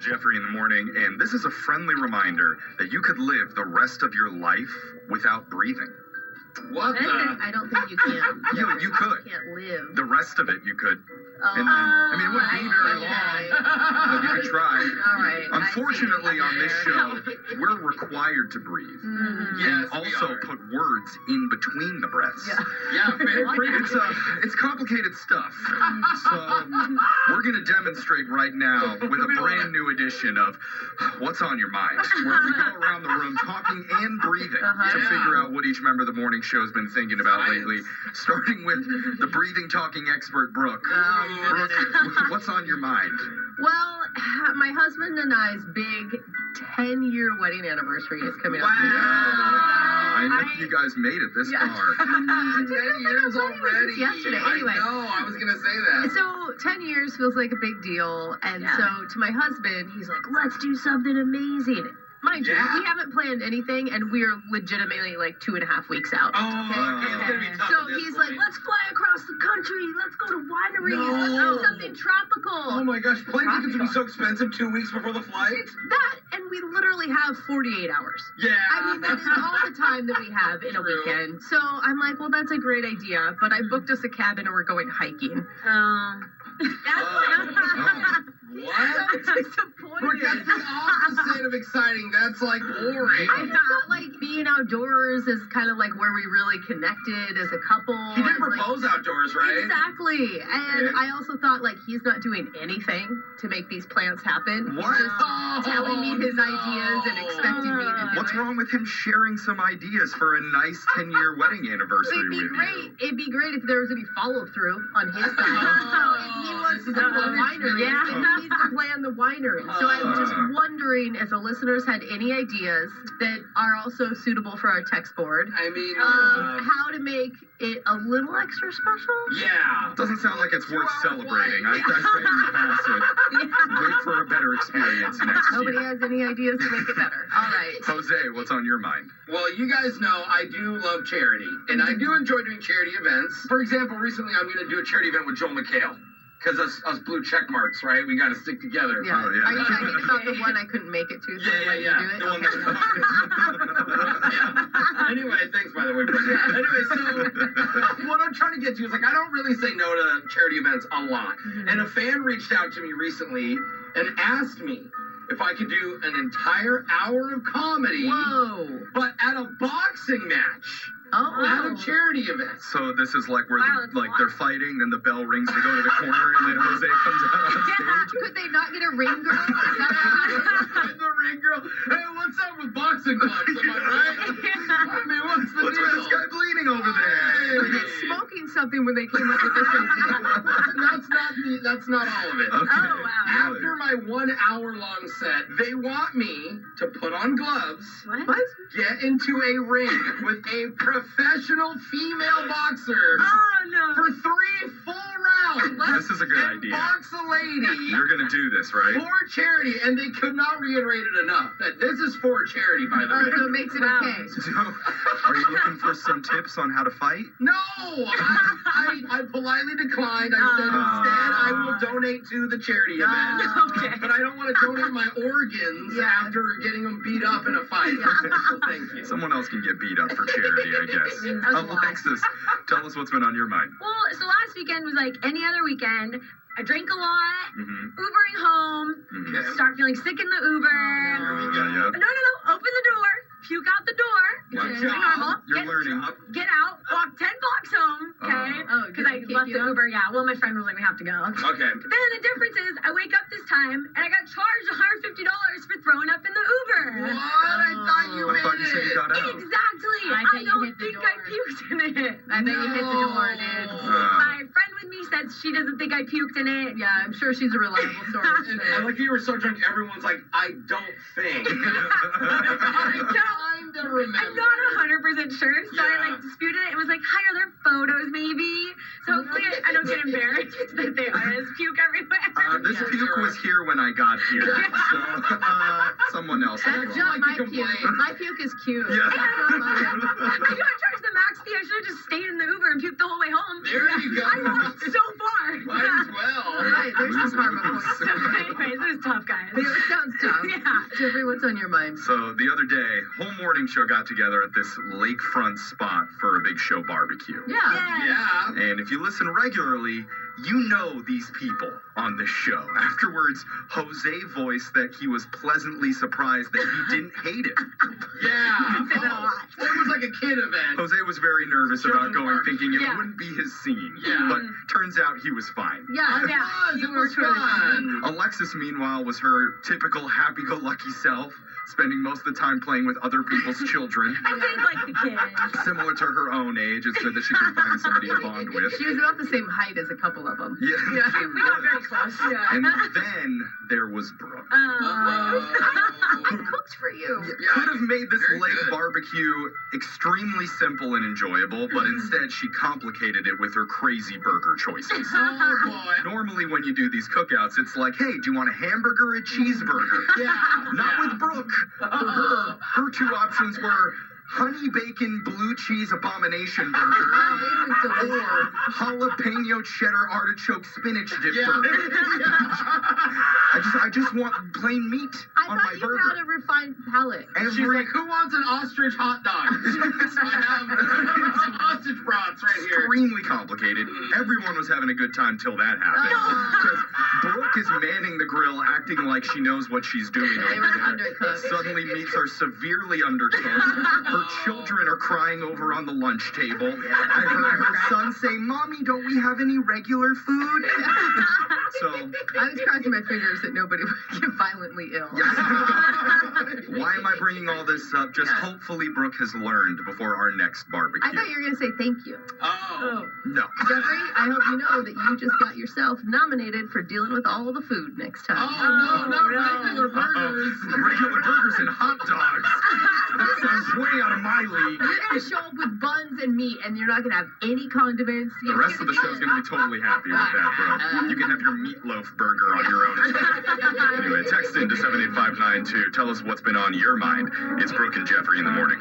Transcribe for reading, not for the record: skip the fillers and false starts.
Jeffrey in the morning, and this is a friendly reminder that you could live the rest of your life without breathing. What the? I don't think you can. You could. You can't live. The rest of it you could. Oh, And then, I mean, it wouldn't be very long, but you could try. All right. Unfortunately, on this show, we're required to breathe. Yes, And also put words in between the breaths. Yeah, It's complicated stuff. So we're going to demonstrate right now with a brand new edition of What's on Your Mind, where we go around the room talking and breathing to figure out what each member of the morning show has been thinking about lately, starting with the breathing talking expert, Brooke. Brooke, what's on your mind? Well, my husband and I's big 10-year wedding anniversary is coming up. I know you guys made it this far. 10 years already. Yesterday. Anyway. I know, I was going to say that. So 10 years feels like a big deal. And so to my husband, he's like, let's do something amazing. Mind you, we haven't planned anything, and we're legitimately like 2.5 weeks out. Okay, it's going to be tough. So he's like, let's fly across the country. Let's go to wineries. Let's do something tropical. Oh my gosh, plane tickets would be so expensive 2 weeks before the flight. That, and we literally have 48 hours. Yeah. I mean, that is all the time that we have in a weekend. So I'm like, well, that's a great idea. But I booked us a cabin, and we're going hiking. What? Disappointed. That's the opposite of exciting. That's like boring. I thought like being outdoors is kind of like where we really connected as a couple. He did propose outdoors, right? Exactly. And I also thought like he's not doing anything to make these plans happen. What? He's just telling me his ideas and expecting me to do What's it. wrong with him sharing some ideas for a nice 10-year wedding anniversary It'd be with great. you? It'd be great if there was any follow through on his side. If he wants to plan the winery, he needs to plan the winery. So I'm just wondering if the listeners had any ideas that are also suitable for our text board. I mean, How to make it a little extra special? yeah. Doesn't sound like it's worth celebrating. I say you pass it. Wait for a better experience next Nobody year. has any ideas to make it better. All right. Jose, what's on your mind? Well, you guys know I do love charity, and I do enjoy doing charity events. For example, recently I'm going to do a charity event with Joel McHale. Because us blue check marks, right? We got to stick together. Yeah. Oh, yeah. Are you talking about the one I couldn't make it to? So I'll let you do it? The one Okay. yeah. Anyway, thanks by the way. Anyway, so what I'm trying to get to is like I don't really say no to charity events a lot. And a fan reached out to me recently and asked me if I could do an entire hour of comedy, Whoa. but at a boxing match. At a charity event. So this is like where they're fighting, then the bell rings, they go to the corner, and then Jose comes out on stage. Could they not get a ring girl? Is that And the ring girl. Hey, what's up with boxing gloves? Am I right? I mean, what's the What's deal? with this guy bleeding over there? Were they smoking something when they came up with this idea? That's not all of it. Okay. Oh, wow. After my 1 hour long set, they want me to put on gloves, What? get into a ring with a professional female boxer for 3 full rounds. This is a good and idea. Box a lady. You're going to do this, right? For charity, and they could not reiterate it enough that this is for charity, by the way. So it makes it okay. So, are you looking for some tips on how to fight? No, I politely declined. I said instead I will donate to the charity event. But I don't want to donate my organs after getting them beat up in a fight. So thank you. Someone else can get beat up for charity, I guess. Alexis, tell us what's been on your mind. Well, so last weekend was like any other weekend. I drank a lot, Ubering home, start feeling sick in the Uber. No, open the door, puke out the door. Watch Like out. normal. You're learning. Get out, walk 10 blocks home, okay? Oh, Because I left the Uber, Well, my friend was like, we have to go. Okay. Then the difference is I wake up this time and I got charged $150 for throwing up in the Uber. What? I thought you I made thought you said you got out. Exactly. I bet I you don't hit the think door. I puked in it. I bet you hit the door, dude. My friend with me says she doesn't think I puked in it. Yeah, I'm sure she's a reliable source. And I like you were so drunk, everyone's like, I don't think. I kind of remember. I'm not 100% sure, so I disputed it. It was like, hi, are there photos maybe? So hopefully I don't get embarrassed that there is puke everywhere. This puke was here when I got here. So, someone else. That's not my puke. My puke is cute. Yeah. That's not mine. I got charged the max nasty. I should have just stayed in the Uber and puked the whole way home. There you go. I walked so far. Might as well. Right, there's some karma points. So, anyways, it was tough, guys. It sounds tough. Yeah. Jeffrey, what's on your mind? So the other day, whole morning show got together at this lakefront spot for a big show barbecue. Yeah. Yeah. And if you listen regularly, you know these people on the show. Afterwards, Jose voiced that he was pleasantly surprised that he didn't hate it. Yeah. Said that a lot. It was like a kid event. Jose was very nervous about Children's going, park. thinking it Yeah. wouldn't be his scene. Yeah. But turns out he was fine. Yeah. It was fun. Alexis, meanwhile, was her typical happy-go-lucky self, spending most of the time playing with other people's children. I did like the kids. Similar to her own age, it's good that she could find somebody to bond with. She was about the same height as a couple of them. Yeah. We got very close. And then there was Brooke. I cooked for you. Yeah. Could have made this Very lake good. barbecue extremely simple and enjoyable, but instead she complicated it with her crazy burger choices. Oh boy. Normally when you do these cookouts, it's like, hey, do you want a hamburger or a cheeseburger? Yeah. Not yeah. with Brooke. For her, her two options were honey bacon blue cheese abomination burger or jalapeno cheddar artichoke spinach dip Yeah. burger. I just want plain meat I on thought my you burger. had a refined palate. She's like, who wants an ostrich hot dog? I have some ostrich brats right here. Extremely complicated. Everyone was having a good time till that happened. Because Brooke is manning the grill, acting like she knows what she's doing They over were there. undercooked. Suddenly, meats are severely undercooked. Her children are crying over on the lunch table. I heard her son say, "Mommy, don't we have any regular food?" So, I was crossing my fingers that nobody would get violently ill. why am I bringing all this up? Just hopefully Brooke has learned before our next barbecue. I thought you were going to say thank you. Oh. No. Jeffrey, I hope you know that you just got yourself nominated for dealing with all the food next time. Oh, no, not regular burgers. Regular burgers and hot dogs. That sounds way out of my league. You're going to show up with buns and meat, and you're not going to have any condiments. The rest of the show's going to be totally happy with that, bro. You can have your meatloaf burger on your own. Anyway, text into 78592. Tell us what's been on your mind. It's Brooke and Jeffrey in the morning.